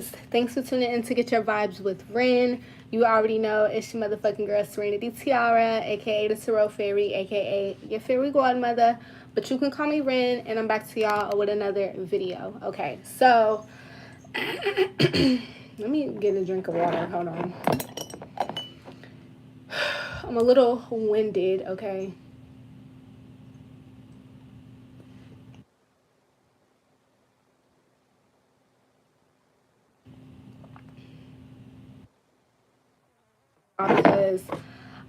Thanks for tuning in to Get Your Vibes with Ren. You already know it's your motherfucking girl Serenity Tiara, aka the Tarot Fairy, aka your fairy godmother. But you can call me Ren, and I'm back to y'all with another video. Okay, so let me get a drink of water. Hold on. I'm a little winded, okay? Because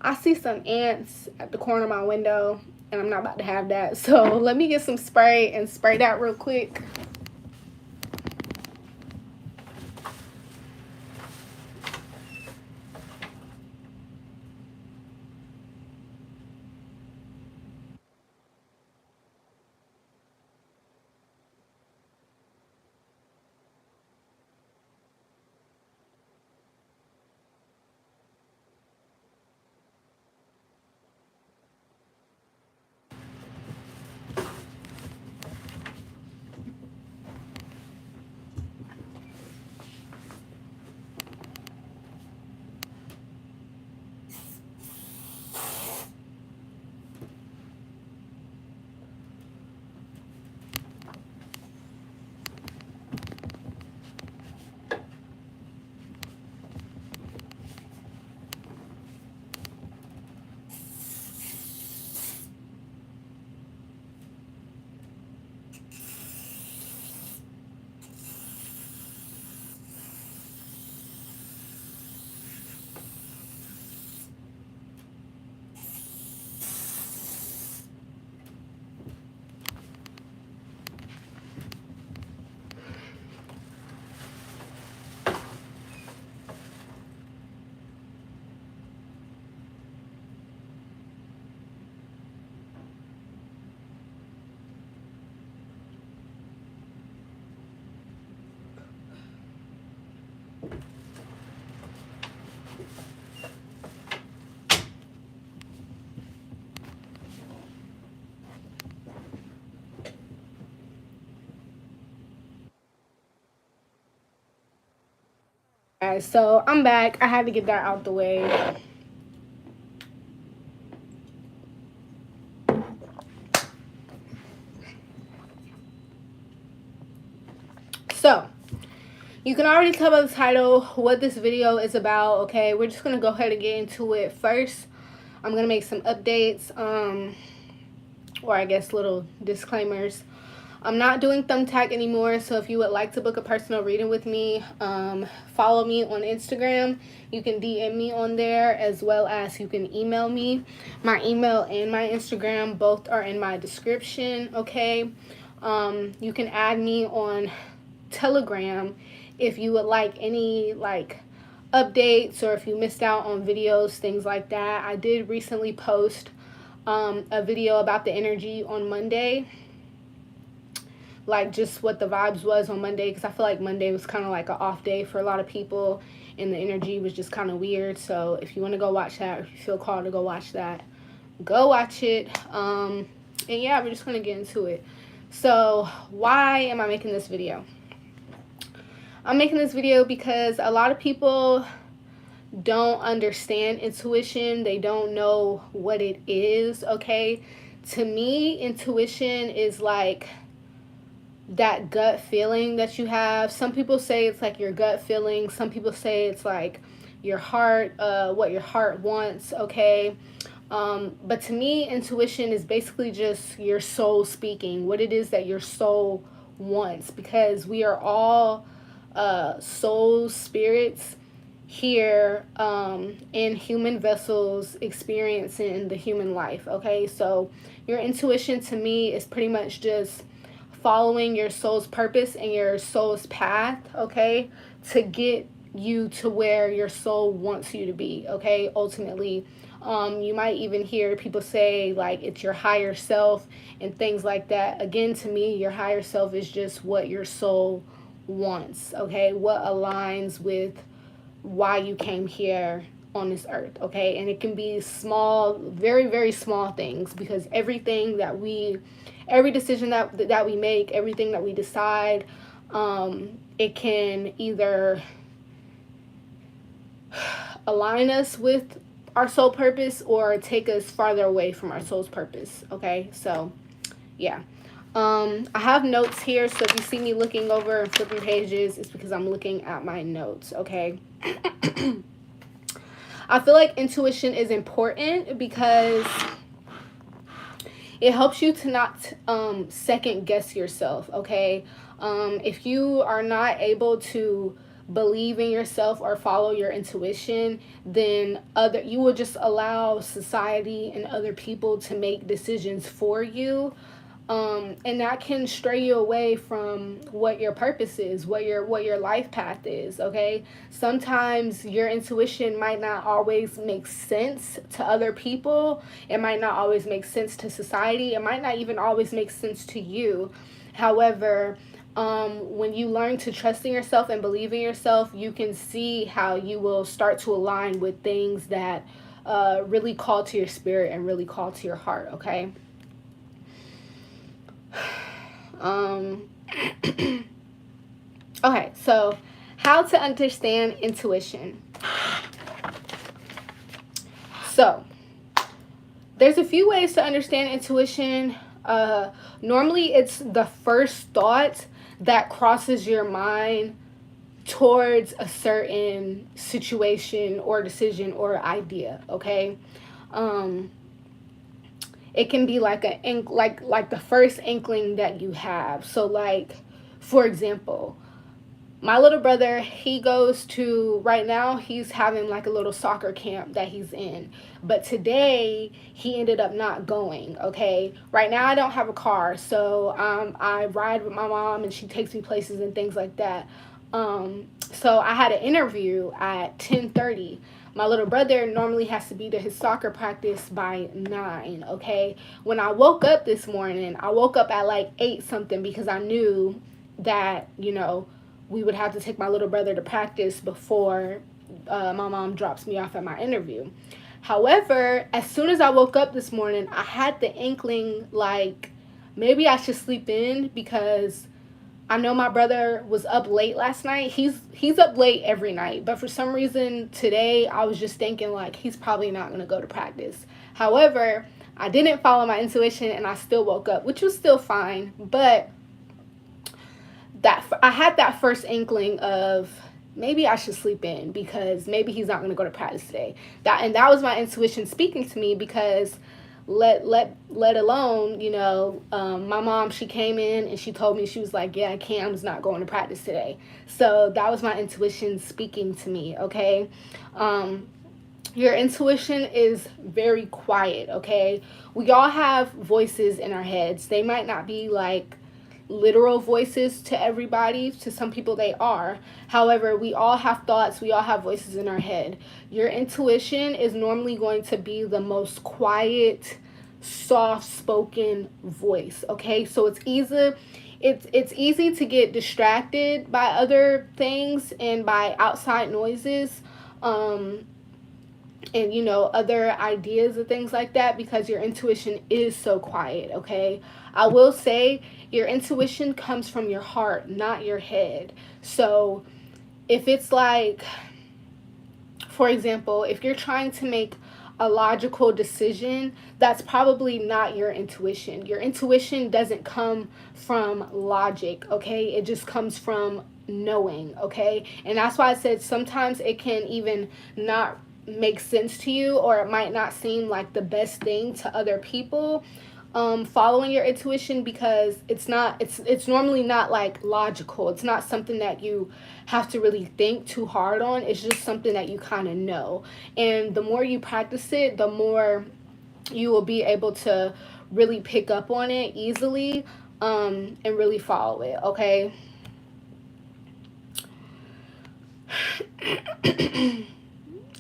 I see some ants at the corner of my window, and I'm not about to have that. So let me get some spray and spray that real quick. Alright, so I'm back. I had to get that out the way. So, you can already tell by the title what this video is about, okay? We're just going to go ahead and get into it. First, I'm going to make some updates, or I guess little disclaimers. I'm not doing Thumbtack anymore, so if you would like to book a personal reading with me, follow me on Instagram. You can DM me on there, as well as you can email me. My email and my Instagram both are in my description, okay? You can add me on Telegram if you would like any updates, or if you missed out on videos, things like that. I did recently post a video about the energy on Monday, like just what the vibes was on Monday, because I feel like Monday was kind of like an off day for a lot of people, and the energy was just kind of weird. So if you want to go watch that, or if you feel called to go watch that, go watch it. And yeah, we're just gonna get into it. So why am I making this video? I'm making this video because a lot of people don't understand intuition. They don't know what it is, okay? To me, intuition is like that gut feeling that you have. Some people say it's like your gut feeling. Some people say it's like your heart, what your heart wants, okay? But to me, intuition is basically just your soul speaking, what it is that your soul wants, because we are all soul spirits here in human vessels experiencing the human life, okay? So your intuition to me is pretty much just following your soul's purpose and your soul's path, okay, to get you to where your soul wants you to be, okay? Ultimately, you might even hear people say like it's your higher self and things like that. Again, to me, your higher self is just what your soul wants, okay? What aligns with why you came here on this earth, okay? And it can be small, very, very small things, because every decision that we make, everything that we decide, it can either align us with our soul purpose or take us farther away from our soul's purpose. Okay, so yeah. I have notes here, so if you see me looking over and flipping pages, it's because I'm looking at my notes. Okay. I feel like intuition is important because it helps you to not second guess yourself. Okay. If you are not able to believe in yourself or follow your intuition, then you will just allow society and other people to make decisions for you, and that can stray you away from what your purpose is, what your life path is. Okay, sometimes your intuition might not always make sense to other people. It might not always make sense to society. It might not even always make sense to you. However, when you learn to trust in yourself and believe in yourself, you can see how you will start to align with things that really call to your spirit and really call to your heart. Okay. Okay, so how to understand intuition. So there's a few ways to understand intuition. Normally it's the first thought that crosses your mind towards a certain situation or decision or idea. Okay. It can be like like the first inkling that you have. So like, for example, my little brother, he goes to, right now he's having like a little soccer camp that he's in, but today he ended up not going. Okay, right now I don't have a car, so I ride with my mom and she takes me places and things like that. So I had an interview at 10:30. My little brother normally has to be to his soccer practice by 9. Okay, when I woke up this morning, I woke up at like 8 something because I knew that, we would have to take my little brother to practice before my mom drops me off at my interview. However, as soon as I woke up this morning, I had the inkling like maybe I should sleep in because I know my brother was up late last night. He's up late every night, but for some reason today I was just thinking like he's probably not going to go to practice. However, I didn't follow my intuition and I still woke up, which was still fine, but that I had that first inkling of maybe I should sleep in because maybe he's not going to go to practice today. That was my intuition speaking to me because let alone, my mom, she came in and she told me, she was like, yeah, Cam's not going to practice today. So that was my intuition speaking to me. Okay. Your intuition is very quiet. Okay. We all have voices in our heads. They might not be like literal voices to everybody. To some people they are. However, we all have thoughts, we all have voices in our head. Your intuition is normally going to be the most quiet, soft spoken voice. Okay, so it's easy to get distracted by other things and by outside noises, and other ideas and things like that, because your intuition is so quiet. Okay, I will say your intuition comes from your heart, not your head. So if it's like, for example, if you're trying to make a logical decision, that's probably not your intuition. Your intuition doesn't come from logic. Okay, it just comes from knowing. Okay, and that's why I said sometimes it can even not make sense to you, or it might not seem like the best thing to other people, following your intuition, because it's normally not like logical. It's not something that you have to really think too hard on. It's just something that you kind of know, and the more you practice it, the more you will be able to really pick up on it easily, and really follow it. Okay.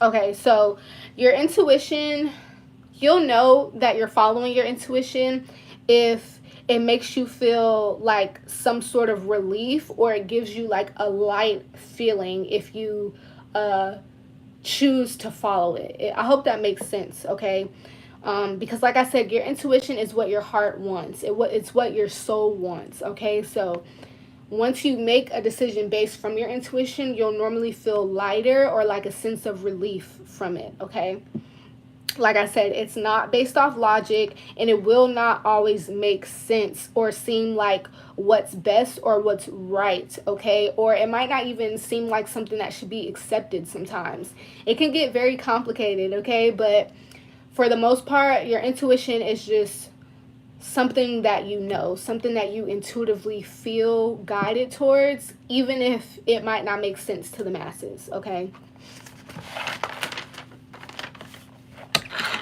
Okay, so your intuition, you'll know that you're following your intuition if it makes you feel like some sort of relief, or it gives you like a light feeling if you choose to follow it. I hope that makes sense. Okay, because like I said, your intuition is what your heart wants. It's what your soul wants. Okay, so once you make a decision based from your intuition, you'll normally feel lighter or like a sense of relief from it, okay? Like I said, it's not based off logic, and it will not always make sense or seem like what's best or what's right, okay? Or it might not even seem like something that should be accepted sometimes. It can get very complicated, okay? But for the most part, your intuition is just something that you know, something that you intuitively feel guided towards, even if it might not make sense to the masses, okay?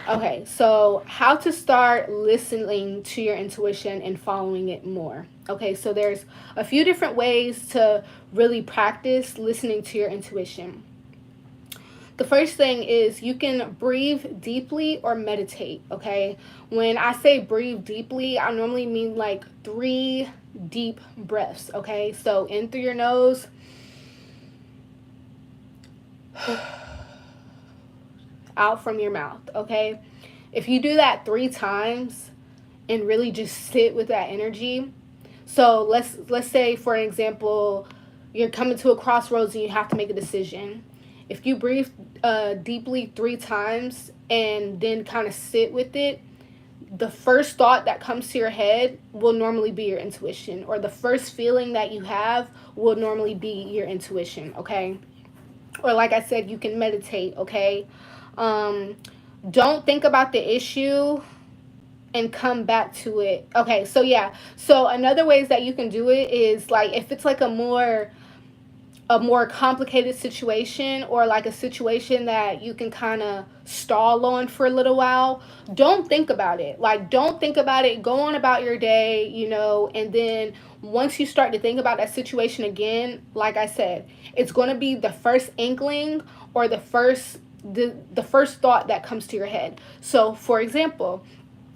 Okay, so how to start listening to your intuition and following it more. Okay, so there's a few different ways to really practice listening to your intuition. The first thing is you can breathe deeply or meditate, okay? When I say breathe deeply, I normally mean like 3 deep breaths, okay? So in through your nose, out from your mouth, okay? If you do that 3 times and really just sit with that energy. So let's say, for example, you're coming to a crossroads and you have to make a decision. If you breathe deeply 3 times and then kind of sit with it, the first thought that comes to your head will normally be your intuition, or the first feeling that you have will normally be your intuition, okay? Or like I said, you can meditate, okay? Don't think about the issue and come back to it. Okay, so yeah. So another ways that you can do it is like if it's like a more complicated situation, or like a situation that you can kind of stall on for a little while, don't think about it. Like, don't think about it. Go on about your day, and then once you start to think about that situation again, like I said, it's going to be the first inkling or the first thought that comes to your head. So, for example,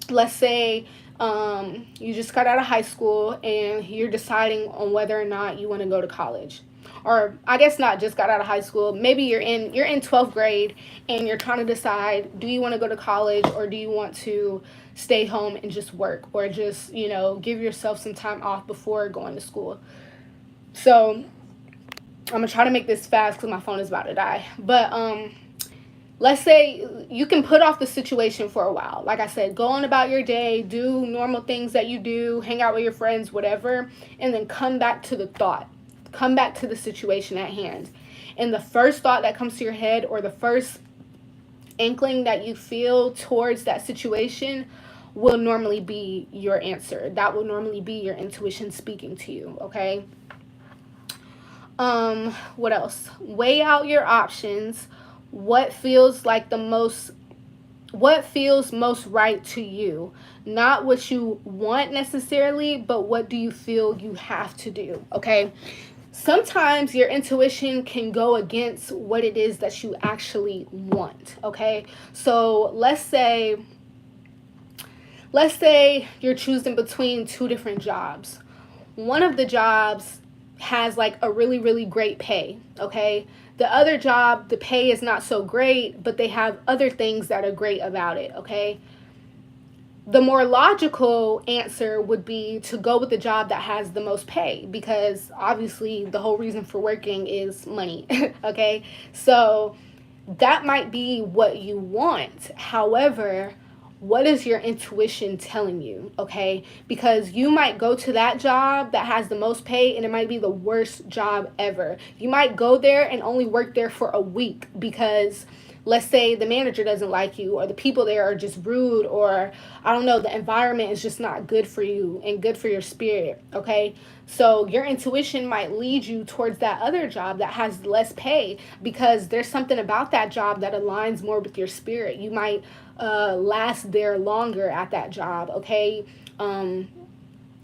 let's say you just got out of high school and you're deciding on whether or not you want to go to college. Or I guess not just got out of high school. Maybe you're in 12th grade and you're trying to decide, do you want to go to college or do you want to stay home and just work, or just, give yourself some time off before going to school. So I'm going to try to make this fast because my phone is about to die. But let's say you can put off the situation for a while. Like I said, go on about your day, do normal things that you do, hang out with your friends, whatever, and then come back to the thought. Come back to the situation at hand. And the first thought that comes to your head, or the first inkling that you feel towards that situation, will normally be your answer. That will normally be your intuition speaking to you, okay? What else? Weigh out your options. What feels most right to you? Not what you want necessarily, but what do you feel you have to do, okay? Sometimes your intuition can go against what it is that you actually want, okay? So let's say you're choosing between 2 different jobs. One of the jobs has like a really, really great pay, okay? The other job, the pay is not so great, but they have other things that are great about it, okay? The more logical answer would be to go with the job that has the most pay, because obviously the whole reason for working is money, okay? So that might be what you want. However, what is your intuition telling you, okay? Because you might go to that job that has the most pay and it might be the worst job ever. You might go there and only work there for a week because let's say the manager doesn't like you, or the people there are just rude, or I don't know, the environment is just not good for you and good for your spirit, okay? So your intuition might lead you towards that other job that has less pay because there's something about that job that aligns more with your spirit. You might last there longer at that job, okay?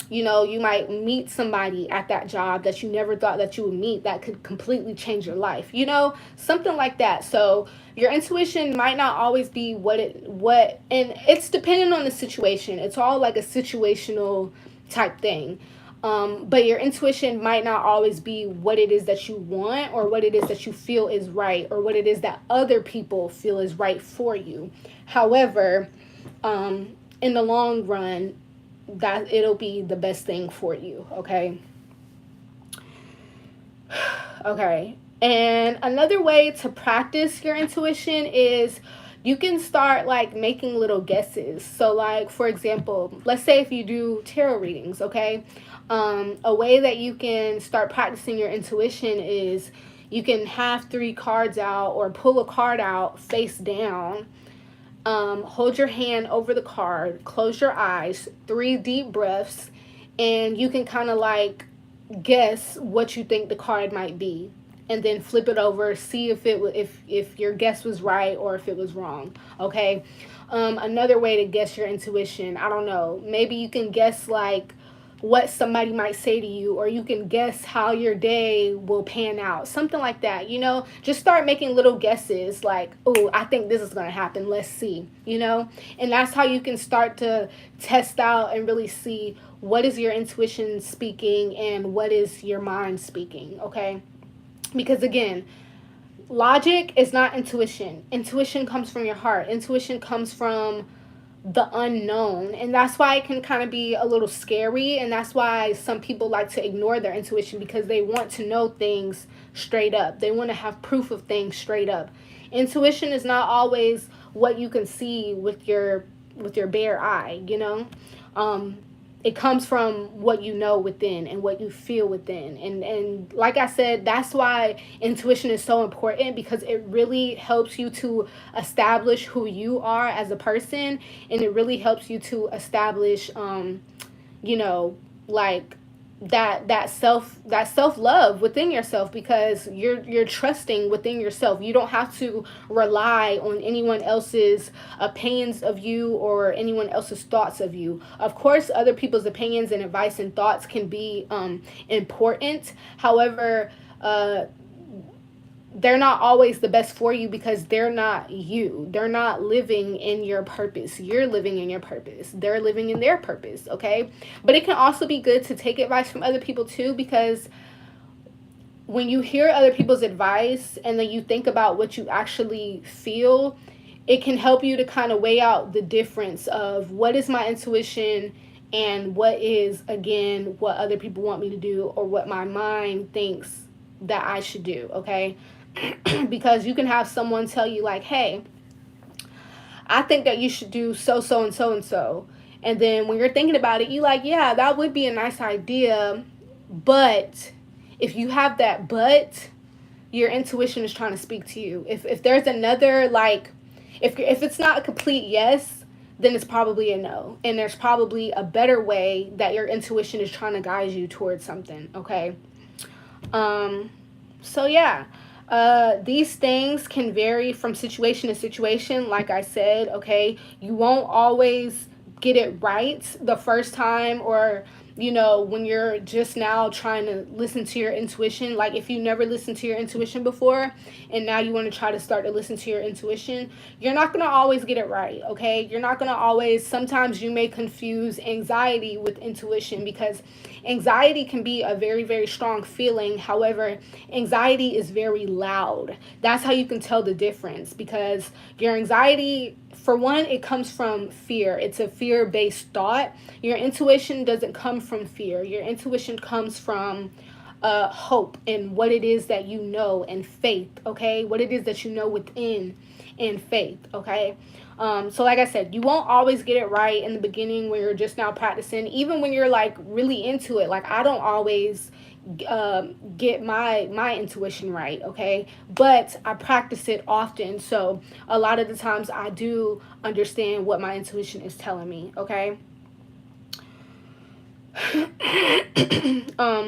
You might meet somebody at that job that you never thought that you would meet that could completely change your life, something like that. So your intuition might not always be and it's dependent on the situation. It's all like a situational type thing. But your intuition might not always be what it is that you want, or what it is that you feel is right, or what it is that other people feel is right for you. However, in the long run, that it'll be the best thing for you, okay? Okay. And another way to practice your intuition is you can start like making little guesses. So, like, for example, let's say if you do tarot readings, okay? A way that you can start practicing your intuition is you can have three cards out or pull a card out face down. Hold your hand over the card, close your eyes, 3 deep breaths, and you can kind of like guess what you think the card might be, and then flip it over, see if your guess was right or if it was wrong. Okay. Another way to guess your intuition, I don't know, maybe you can guess like what somebody might say to you, or you can guess how your day will pan out, something like that. Just start making little guesses like, oh, I think this is going to happen, let's see. And that's how you can start to test out and really see what is your intuition speaking and what is your mind speaking. Okay. Because again, logic is not intuition. Intuition comes from your heart. Intuition comes from the unknown, and that's why it can kind of be a little scary, and that's why some people like to ignore their intuition, because they want to know things straight up. They want to have proof of things straight up. Intuition is not always what you can see with your bare eye. It comes from what you know within and what you feel within. And like I said, that's why intuition is so important, because it really helps you to establish who you are as a person, and it really helps you to establish like that self love within yourself, because you're trusting within yourself. You don't have to rely on anyone else's opinions of you or anyone else's thoughts of you. Of course, other people's opinions and advice and thoughts can be important. However, they're not always the best for you, because they're not you. They're not living in your purpose. You're living in your purpose. They're living in their purpose, okay? But it can also be good to take advice from other people too, because when you hear other people's advice and then you think about what you actually feel, it can help you to kind of weigh out the difference of what is my intuition and what is, again, what other people want me to do, or what my mind thinks that I should do, okay? Because you can have someone tell you like, hey, I think that you should do so and so and so, and then when you're thinking about it, you like, yeah, that would be a nice idea, but if you have that but, your intuition is trying to speak to you. If there's another, like, if it's not a complete yes, then it's probably a no, and there's probably a better way that your intuition is trying to guide you towards something. Okay. So yeah, these things can vary from situation to situation. Like I said, okay, you won't always get it right the first time, or when you're just now trying to listen to your intuition. Like, if you never listened to your intuition before and now you want to try to start to listen to your intuition, you're not going to always get it right, okay? You're not going to always, sometimes you may confuse anxiety with intuition, because anxiety can be a very, very strong feeling. However, anxiety is very loud. That's how you can tell the difference, because your anxiety, for one, it comes from fear. It's a fear-based thought. Your intuition doesn't come from fear. Your intuition comes from hope and what it is that you know, and faith, okay? What it is that you know within, and faith, okay? So like I said, you won't always get it right in the beginning when you're just now practicing. Even when you're like really into it, like I don't always get my intuition right, okay? But I practice it often, so a lot of the times I do understand what my intuition is telling me, okay?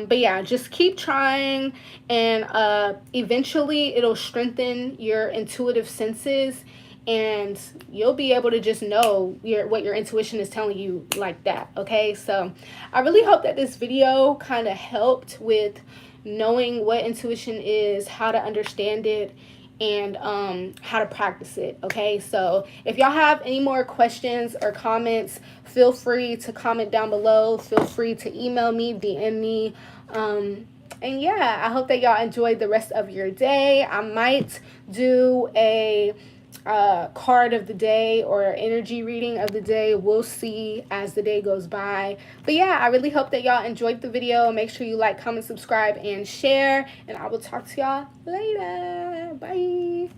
But yeah, just keep trying, and eventually it'll strengthen your intuitive senses, and you'll be able to just know what your intuition is telling you, like that, okay? So I really hope that this video kind of helped with knowing what intuition is, how to understand it, and how to practice it, okay? So if y'all have any more questions or comments, feel free to comment down below. Feel free to email me, DM me, and yeah, I hope that y'all enjoyed the rest of your day. I might do a card of the day or energy reading of the day. We'll see as the day goes by. But yeah, I really hope that y'all enjoyed the video. Make sure you like, comment, subscribe, and share. And I will talk to y'all later. Bye.